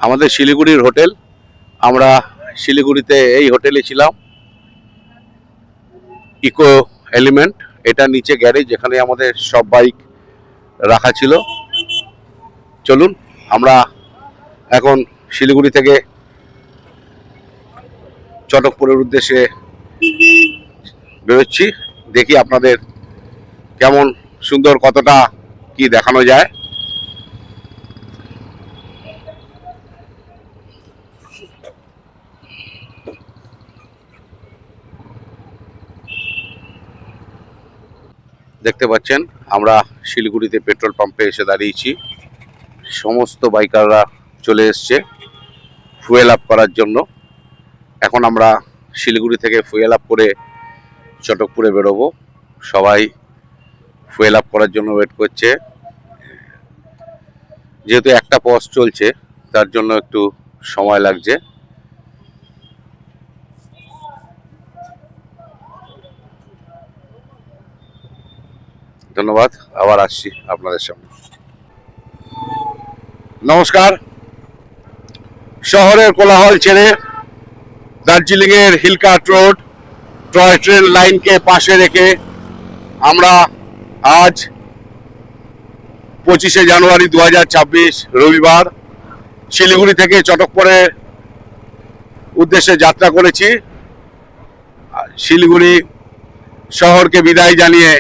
আমাদের শিলিগুড়ির হোটেল। আমরা শিলিগুড়িতে এই হোটেলে ছিলাম, ইকো এলিমেন্ট। এটা নিচে গ্যারেজ, যেখানে আমাদের সব বাইক রাখা ছিল। চলুন, আমরা এখন শিলিগুড়ি থেকে চটকপুরের উদ্দেশ্যে বেরোচ্ছি। দেখি আপনাদের কেমন সুন্দর, কতটা কি দেখানো যায়। দেখতে পাচ্ছেন, আমরা শিলিগুড়িতে পেট্রোল পাম্পে এসে দাঁড়িয়েছি। সমস্ত বাইকাররা চলে এসছে ফুয়েল আপ করার জন্য। এখন আমরা শিলিগুড়ি থেকে ফুয়েল আপ করে চটকপুরে বেরোবো। সবাই ফুয়েল আপ করার জন্য ওয়েট করছে। যেহেতু একটা পথ চলছে, তার জন্য একটু সময় লাগছে। ধন্যবাদ, আবার আসছি আপনাদের সামনে। নমস্কার। শহরের কোলাহল ছেড়ে দার্জিলিং এর হিলকার্ট রোড, টয় ট্রেন লাইনকে পাশে রেখে আমরা আজ 25শে জানুয়ারি 2026 রবিবার শিলিগুড়ি থেকে চটকপুরের উদ্দেশ্যে যাত্রা করেছি। শিলিগুড়ি শহরকে বিদায় জানিয়ে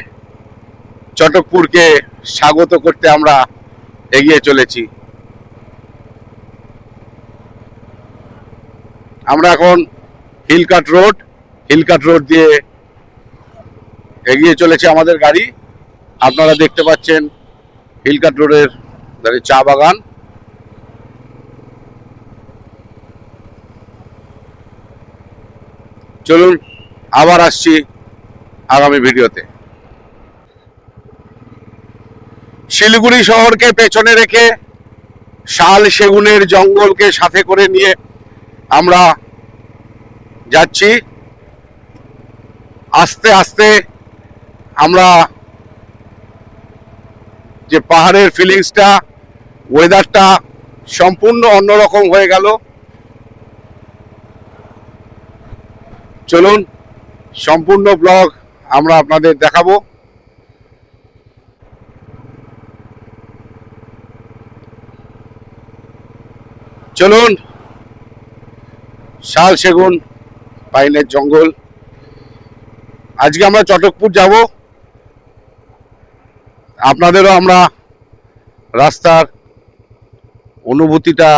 চটকপুরকে স্বাগত করতে আমরা এগিয়ে চলেছি। আমরা এখন হিলকার্ট রোড দিয়ে এগিয়ে চলেছে আমাদের গাড়ি। আপনারা দেখতে পাচ্ছেন হিলকার্ট রোডের ধারে চা বাগান। চলুন, আবার আসছি আগামী ভিডিওতে। শিলিগুড়ি শহরকে পেছনে রেখে শাল সেগুনের জঙ্গলকে সাথে করে নিয়ে আমরা যাচ্ছি। আস্তে আস্তে আমরা যে পাহাড়ের ফিলিংসটা, ওয়েদারটা সম্পূর্ণ অন্যরকম হয়ে গেল। চলুন, সম্পূর্ণ ব্লগ আমরা আপনাদের দেখাবো। চলুন, শাল সেগুন পাইনের জঙ্গল। আজকে আমরা চটকপুর যাব। আপনাদেরও আমরা রাস্তার অনুভূতিটা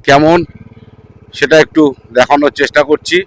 কেমন সেটা একটু দেখানোর চেষ্টা করছি।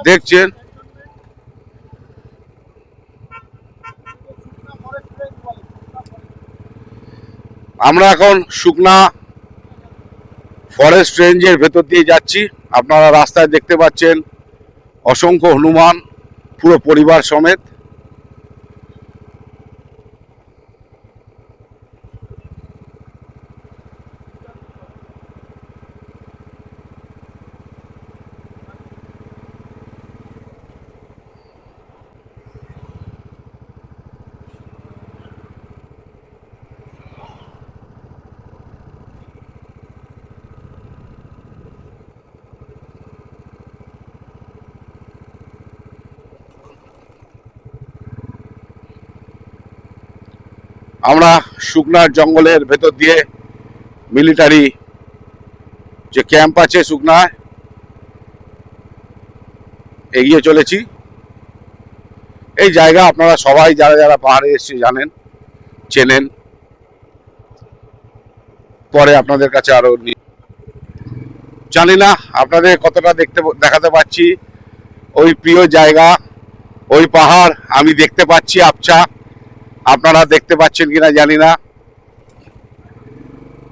দেখছেন, আমরা এখন শুকনা ফরেস্ট রেঞ্জের ভেতর দিয়ে যাচ্ছি। আপনারা রাস্তায় দেখতে পাচ্ছেন অসংখ্য হনুমান, পুরো পরিবার সমেত। আমরা শুকনার জঙ্গলের ভেতর দিয়ে মিলিটারি যে ক্যাম্প আছে শুকনায় এগিয়ে চলেছি। এই জায়গা আপনারা সবাই যারা যারা পাহাড়ে এসে জানেন, চেনেন, পরে আপনাদের কাছে আরো জানি না আপনাদের কতটা দেখাতে পাচ্ছি। ওই প্রিয় জায়গা, ওই পাহাড় আমি দেখতে পাচ্ছি আবছা, আপনারা দেখতে পাচ্ছেন কিনা জানি না।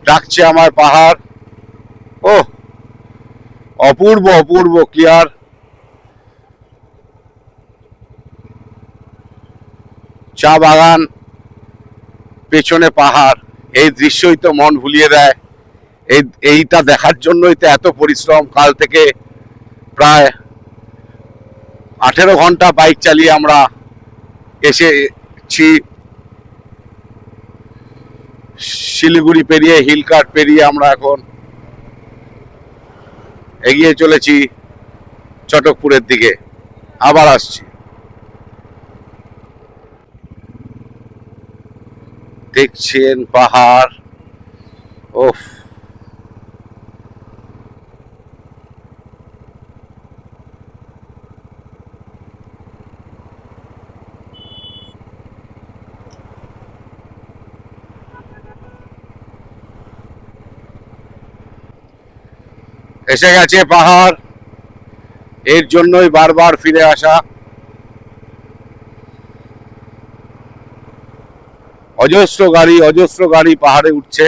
ডাকছে আমার পাহাড়। ও অপূর্ব অপূর্ব ক্লিয়ার, চা বাগান, পেছনে পাহাড়, এই দৃশ্যই তো মন ভুলিয়ে দেয়। এইটা দেখার জন্যই তো এত পরিশ্রম। কাল থেকে প্রায় 18 ঘন্টা বাইক চালিয়ে আমরা এসেছি। শিলিগুড়ি পেরিয়ে, হিলকার্ট পেরিয়ে আমরা এখন এগিয়ে চলেছি চটকপুরের দিকে। আবার আসছি, দেখছেন পাহাড়। ওফ, এসে গেছে পাহাড়, এর জন্যই বারবার ফিরে আসা। অজস্র গাড়ি পাহাড়ে উঠছে।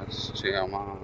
আসছে আমার,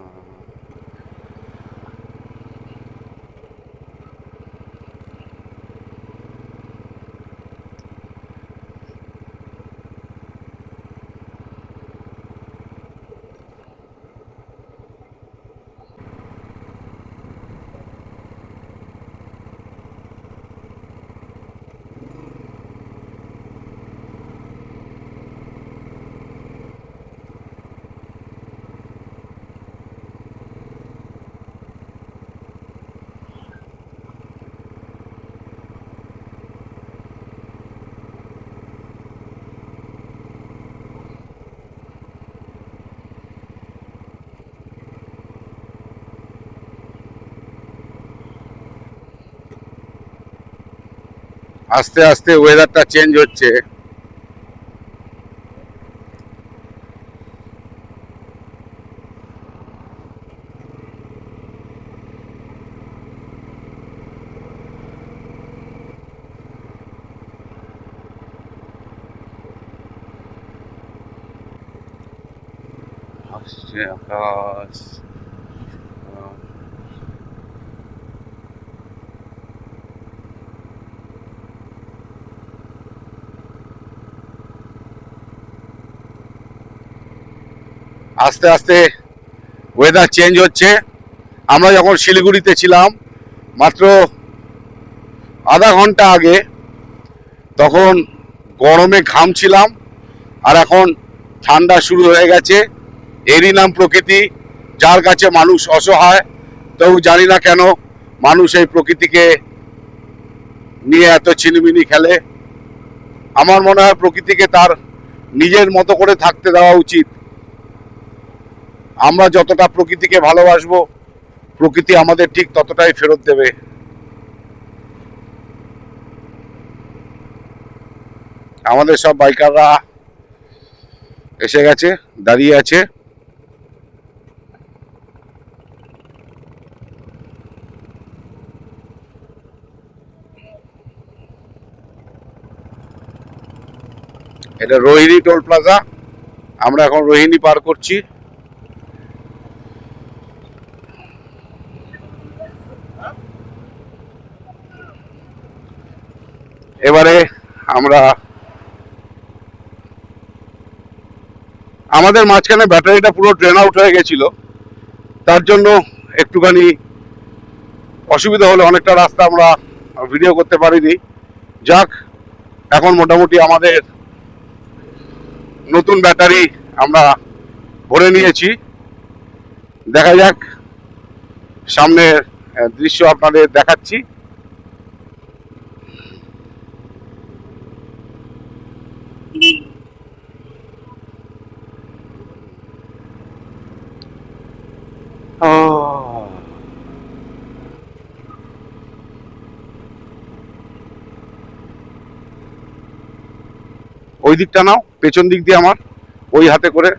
আস্তে আস্তে ওয়েদারটা চেঞ্জ হচ্ছে। আসছে আকাশ, আস্তে আস্তে ওয়েদার চেঞ্জ হচ্ছে। আমরা যখন শিলিগুড়িতে ছিলাম মাত্র আধা ঘন্টা আগে, তখন গরমে ঘামছিলাম, আর এখন ঠান্ডা শুরু হয়ে গেছে। এরই নাম প্রকৃতি, যার কাছে মানুষ অসহায়। তবু জানি না কেন মানুষ এই প্রকৃতিকে নিয়ে এত ছিনিমিনি খেলে। আমার মনে হয় প্রকৃতিকে তার নিজের মতো করে থাকতে দেওয়া উচিত। আমরা যতটা প্রকৃতিকে ভালোবাসবো, প্রকৃতি আমাদের ঠিক ততটাই ফেরত দেবে। আমাদের সব বাইকাররা এসে গেছে, দাঁড়িয়ে আছে। এটা রোহিণী টোল প্লাজা, আমরা এখন রোহিণী পার করছি। এবারে আমরা আমাদের মাঝখানে ব্যাটারিটা পুরো ড্রেন আউট হয়ে গেছিল, তার জন্য একটুখানি অসুবিধা হলো, অনেকটা রাস্তা আমরা ভিডিও করতে পারিনি। যাক, এখন মোটামুটি আমাদের নতুন ব্যাটারি আমরা ভরে নিয়েছি। দেখা যাক, সামনের দৃশ্য আপনাদের দেখাচ্ছি। ওই দিকটা নাও, পেছন দিক দিয়ে আমার ওই হাতে করে।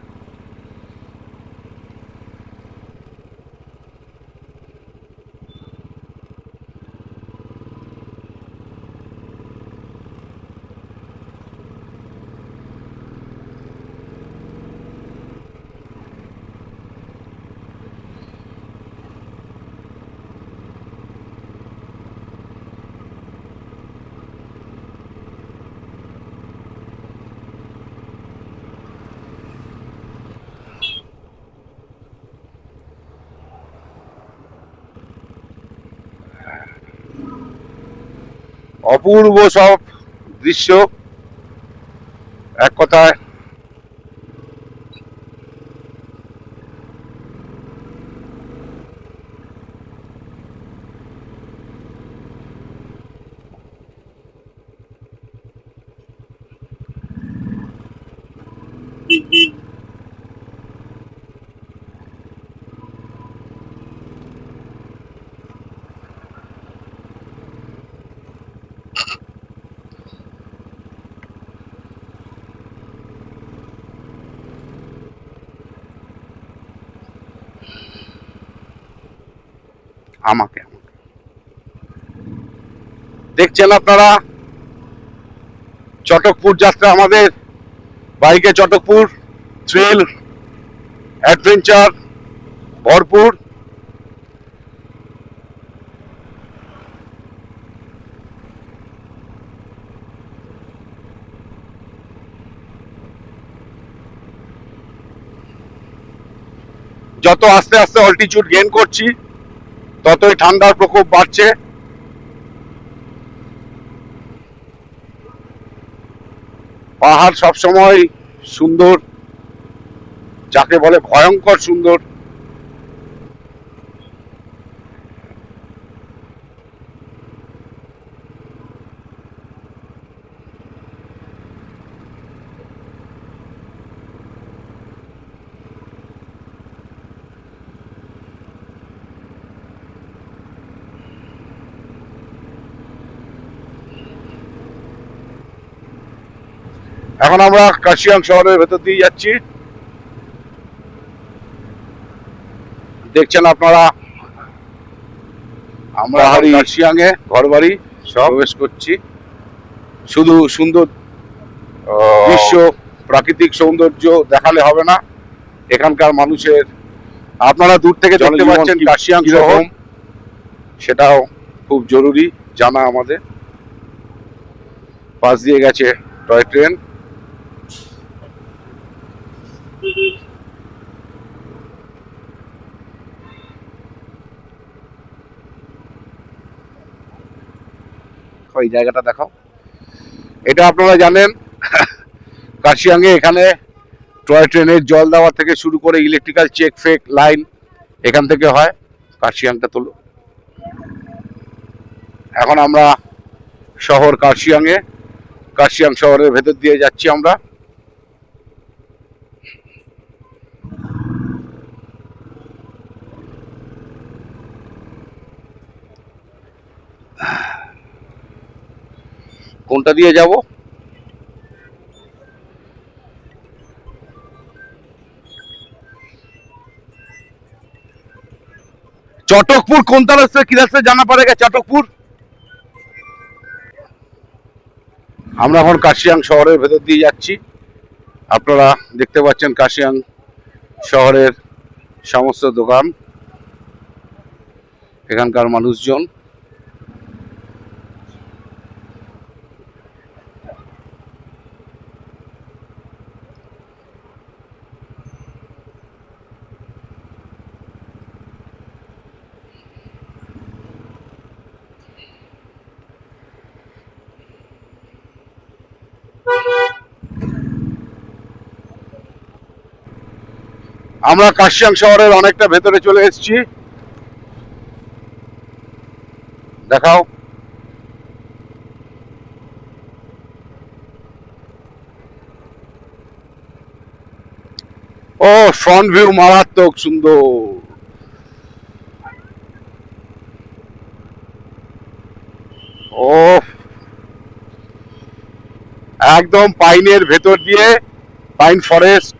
অপূর্ব সব দৃশ্য, এক কথায়। আমাকে দেখছেন আপনারা, চটকপুর যাত্রা আমাদের, বাইকে চটকপুর, থ্রিল অ্যাডভেঞ্চার ভরপুর। যত আস্তে আস্তে অল্টিটিউড গেইন করছি, ততই ঠান্ডার প্রকোপ বাড়ছে। পাহাড় সবসময় সুন্দর, যাকে বলে ভয়ঙ্কর সুন্দর। এখন আমরা কার্শিয়াং শহরের ভেতর দিয়ে যাচ্ছি। দেখছেন আপনারা, আমরা কার্শিয়াং এ ঘর বাড়ি সব প্রবেশ করছি। শুধু সুন্দর দৃশ্য, প্রাকৃতিক সৌন্দর্য দেখালে হবে না, এখানকার মানুষের, আপনারা দূর থেকে দেখতে পাচ্ছেন কার্শিয়াং শহর, সেটাও খুব জরুরি জানা আমাদের। পাশ দিয়ে গেছে টয় ট্রেন। ওই জায়গাটা দেখাও। এটা আপনারা জানেন, কার্শিয়াংয়ে এখানে টয় ট্রেনের জল দেওয়া থেকে শুরু করে ইলেকট্রিক্যাল চেক ফেক লাইন এখান থেকে হয়। কার্শিয়াংটা তোলো। এখন আমরা শহর কার্শিয়াংয়ে, কার্শিয়াং শহরের ভেতর দিয়ে যাচ্ছি আমরা। কোনটা দিয়ে যাব? চটকপুর কোনটা রাস্তা, কি রাস্তা জানা পড়েগা? চটকপুর। আমরা এখন কার্শিয়াং শহরের ভেতর দিয়ে যাচ্ছি। আপনারা দেখতে পাচ্ছেন কার্শিয়াং শহরের সমস্ত দোকান, এখানকার মানুষজন। আমরা কার্শিয়াং শহরের অনেকটা ভেতরে চলে এসেছি। দেখাও। ও ফ্রন্ট ভিউ মারাত্মক সুন্দর। ও একদম পাইনের ভেতর দিয়ে, পাইন ফরেস্ট।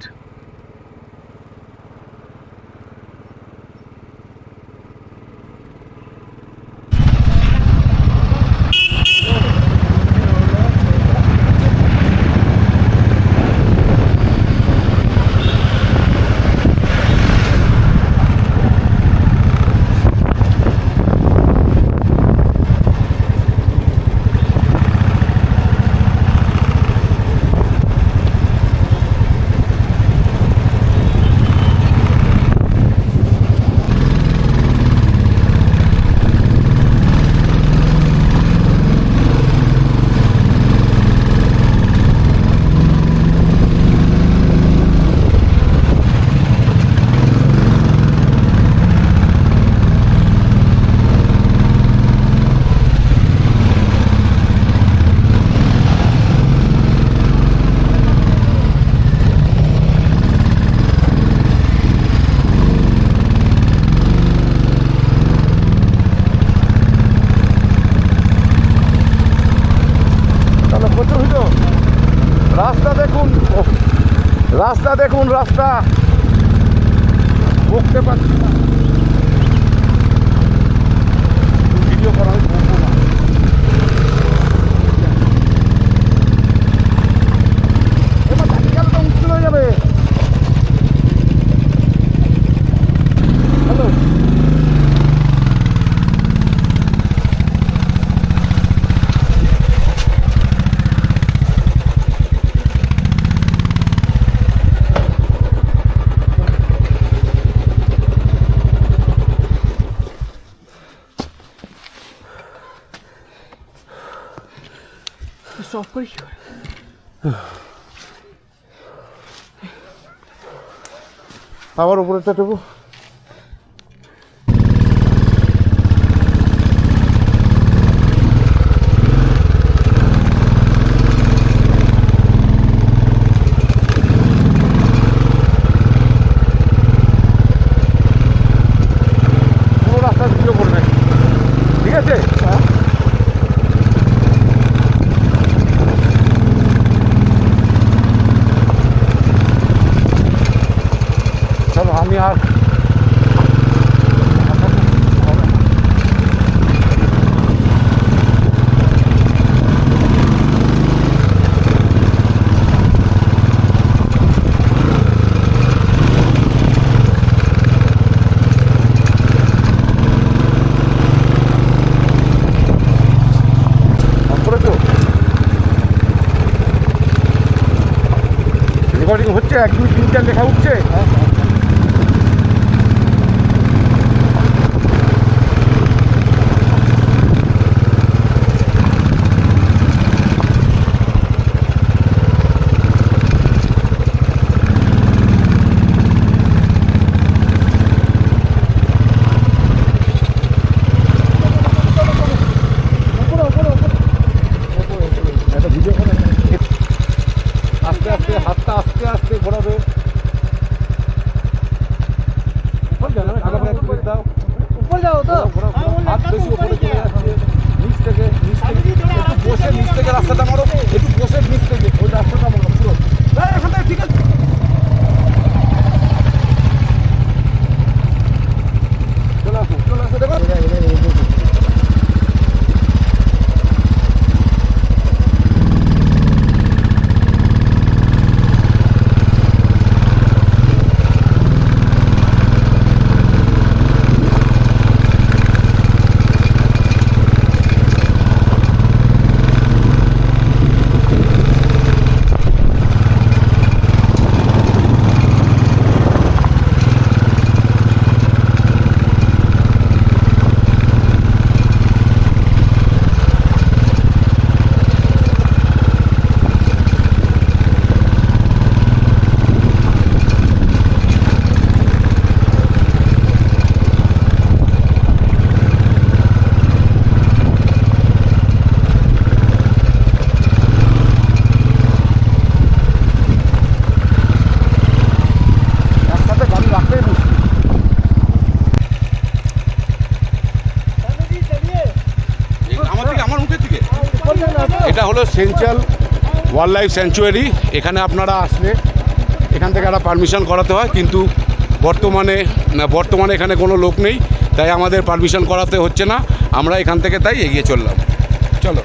রাস্তা দেখুন, রাস্তা বকতে পারছি না, ভিডিও করা হয় বকবো না। এবার সাইকেলটা মুশকিল হয়ে যাবে। হ্যালো, আবার উপরেটা টুকু কোনো রাস্তা ভিডিও করবে, ঠিক আছে? আমি আর রেকর্ডিং হচ্ছে, 1 2 3 4 লেখা উঠছে। আস্তে আস্তে হাতটা আস্তে আস্তে ঘোরাবে। উপর যাও তো, হাত বেশি উপরে চলে যাচ্ছে। নিচ থেকে একটু বসে, নিচ থেকে রাস্তাটা মারো, একটু বসে নিচ থেকে ওই রাস্তাটা মারো পুরো এখান থেকে, ঠিক আছে? চলে আসো, চলে আসো, দেখো সেঞ্চুয়াল ওয়াইল্ড লাইফ স্যাংচুয়ারি। এখানে আপনারা আসলে এখান থেকে একটা পারমিশন করাতে হয়, কিন্তু বর্তমানে এখানে কোনো লোক নেই, তাই আমাদের পারমিশন করাতে হচ্ছে না। আমরা এখান থেকে তাই এগিয়ে চললাম। চলো।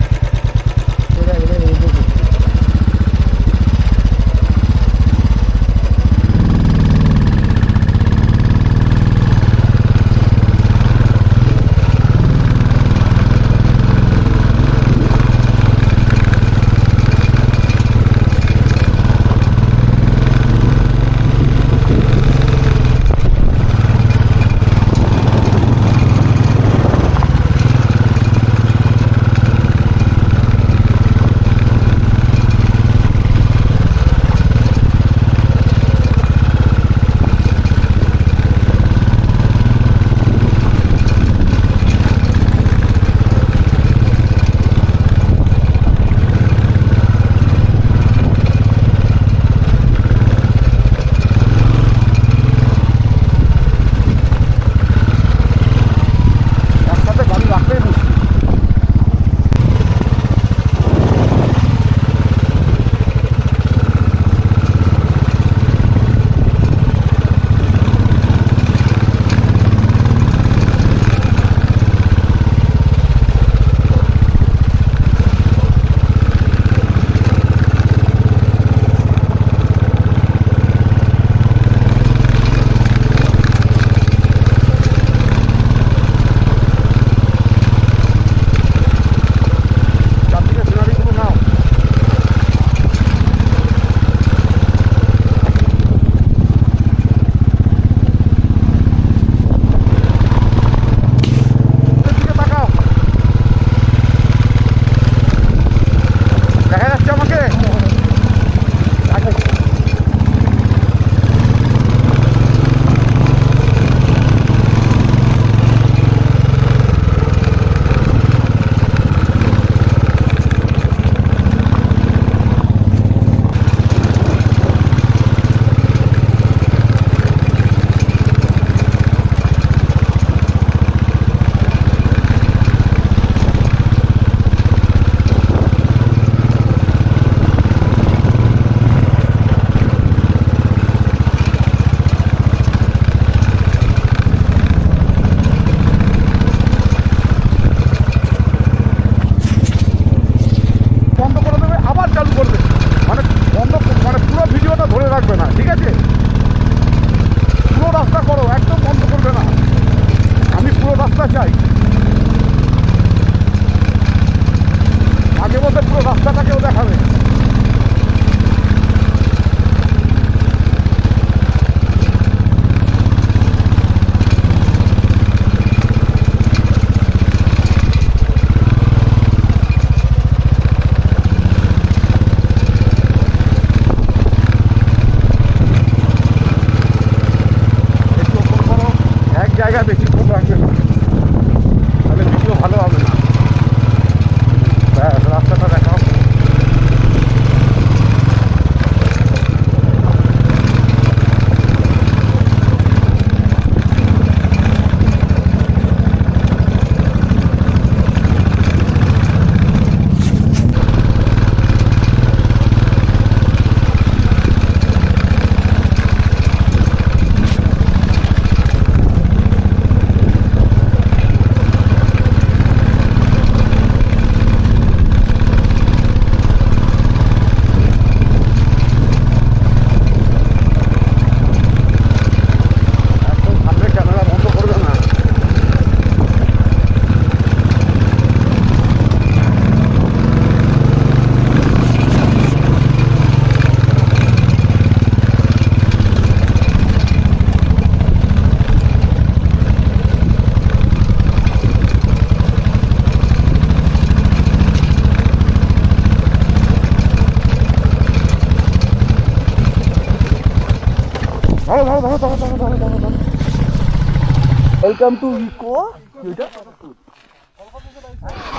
Welcome to eco.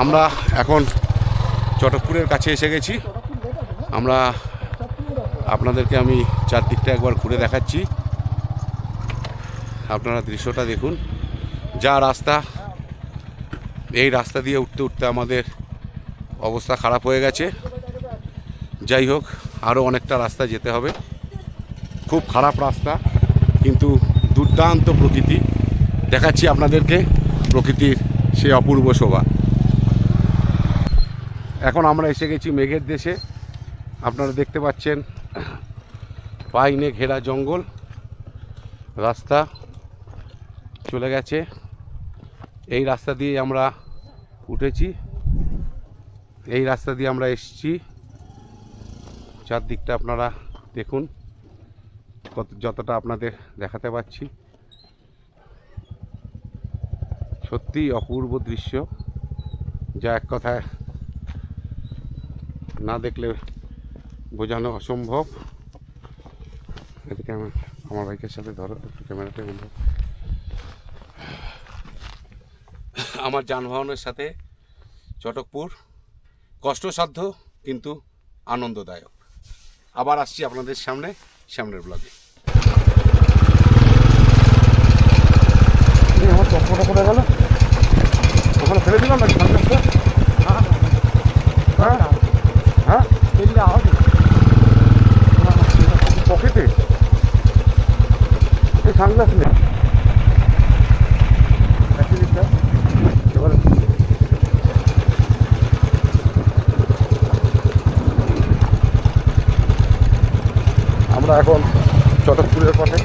আমরা এখন চটকপুরের কাছে এসে গেছি। আমরা আপনাদেরকে আমি চারদিকটা একবার ঘুরে দেখাচ্ছি। আপনারা দৃশ্যটা দেখুন। যা রাস্তা, এই রাস্তা দিয়ে উঠতে উঠতে আমাদের অবস্থা খারাপ হয়ে গেছে। যাই হোক, আরও অনেকটা রাস্তা যেতে হবে। খুব খারাপ রাস্তা, কিন্তু দুর্দান্ত প্রকৃতি। দেখাচ্ছি আপনাদেরকে প্রকৃতির সেই অপূর্ব শোভা। এখন আমরা এসে গেছি মেঘের দেশে। আপনারা দেখতে পাচ্ছেন পাইনে ঘেরা জঙ্গল, রাস্তা চলে গেছে। এই রাস্তা দিয়ে আমরা উঠেছি, এই রাস্তা দিয়ে আমরা এসেছি। চারদিকটা আপনারা দেখুন, যতটা আপনাদের দেখাতে পাচ্ছি। সত্যিই অপূর্ব দৃশ্য, যা এক কথায় না দেখলে বোঝানো অসম্ভব। এদিকে আমার বাইকের সাথে ধরো একটু ক্যামেরাটা বন্ধু। আমার যানবাহনের সাথে চটকপুর কষ্টসাধ্য কিন্তু আনন্দদায়ক। আবার আসছি আপনাদের সামনের ব্লগে। আমার চপ্পটা করে গেল, ওখানে ফেলে দিলাম নাকি সানগ্লাসটা? হ্যাঁ হ্যাঁ, ফেললে আওয়াজ পকেটে এই সানগ্লাস নেই। এবারে আমরা এখন চটকপুরের পথে।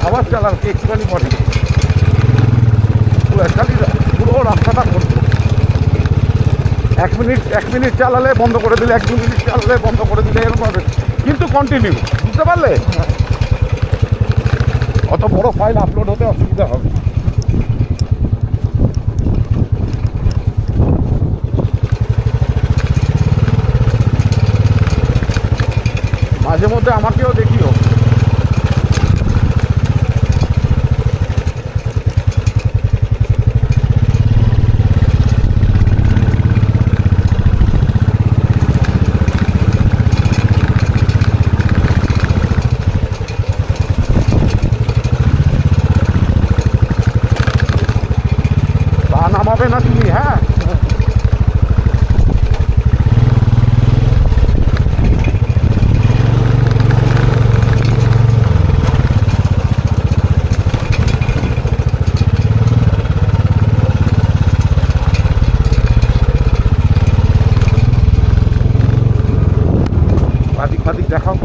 আবার চালান একটুখানি পরে পুরো রাস্তাটা করবো। 1 মিনিট চালালে বন্ধ করে দিলে, 1-2 মিনিট চালালে বন্ধ করে দিলে, এরকম হবে, কিন্তু কন্টিনিউ। বুঝতে পারলে? অত বড় ফাইল আপলোড হতে অসুবিধা হবে। মাঝে মধ্যে আমাকেও দেখিও। নামাবে না তুমি? হ্যাঁ, বাদিক ফাদিক দেখাও।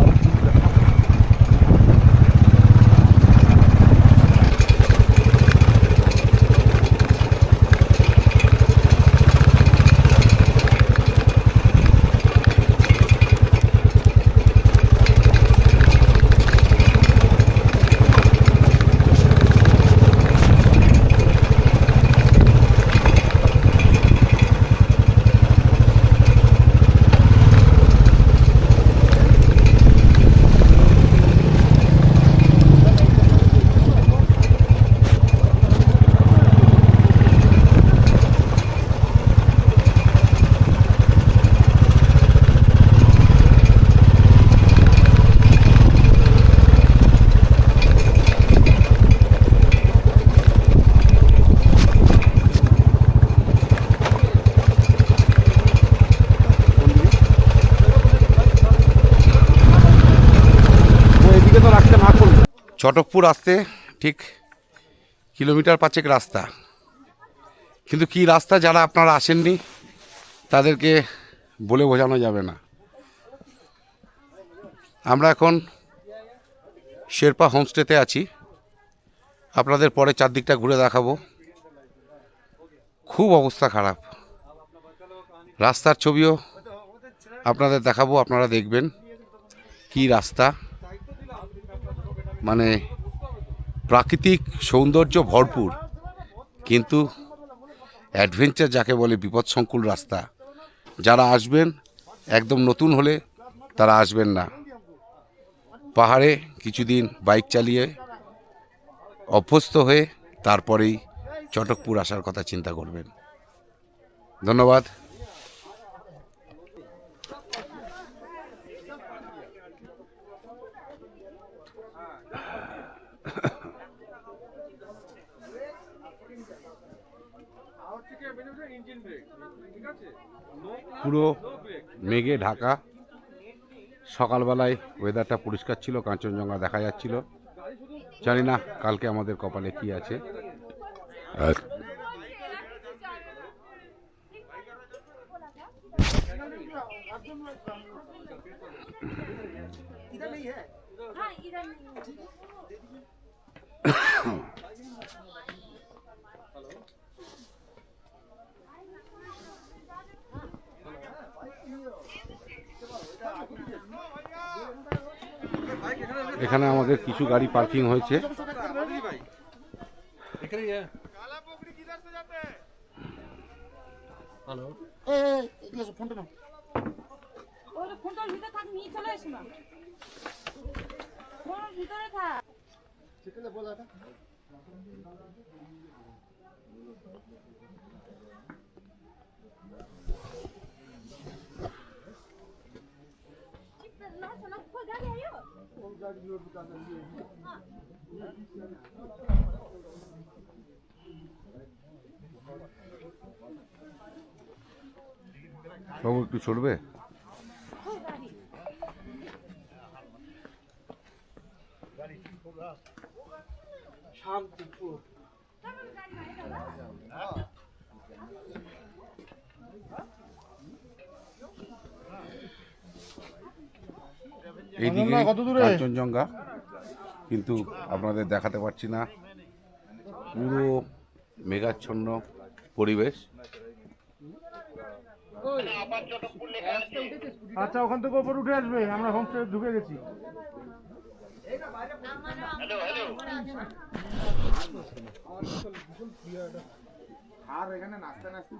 চটকপুর আসতে ঠিক কিলোমিটার 5 রাস্তা, কিন্তু কি রাস্তা, যারা আপনারা আসেননি তাদেরকে বলে বোঝানো যাবে না। আমরা এখন শেরপা হোমস্টেতে আছি, আপনাদের পরে চারদিকটা ঘুরে দেখাবো। খুব অবস্থা খারাপ, রাস্তার ছবিও আপনাদের দেখাবো, আপনারা দেখবেন কি রাস্তা, মানে প্রাকৃতিক সৌন্দর্য ভরপুর, কিন্তু অ্যাডভেঞ্চার যাকে বলে বিপদসংকুল রাস্তা। যারা আসবেন একদম নতুন হলে তারা আসবেন না, পাহাড়ে কিছুদিন বাইক চালিয়ে অভ্যস্ত হয়ে তারপরেই চটকপুর আসার কথা চিন্তা করবেন। ধন্যবাদ। পুরো মেঘে ঢাকা, সকালবেলায় ওয়েদারটা পরিষ্কার ছিল, কাঞ্চনজঙ্ঘা দেখা যাচ্ছিল। জানি না কালকে আমাদের কপালে কি আছে। এখানে আমাদের কিছু গাড়ি পার্কিং হয়েছে। বাবু একটু চলবে? এইদিকে কাঞ্চনজঙ্ঘা, কিন্তু আপনাদের দেখাতে পারছি না, পুরো মেঘাচ্ছন্ন পরিবেশ। আচ্ছা, ওখান থেকে উপর উঠে আসবে, আমরা হোমস্টে ঢুকে গেছি। আর এখানে নাস্তা নাস্তা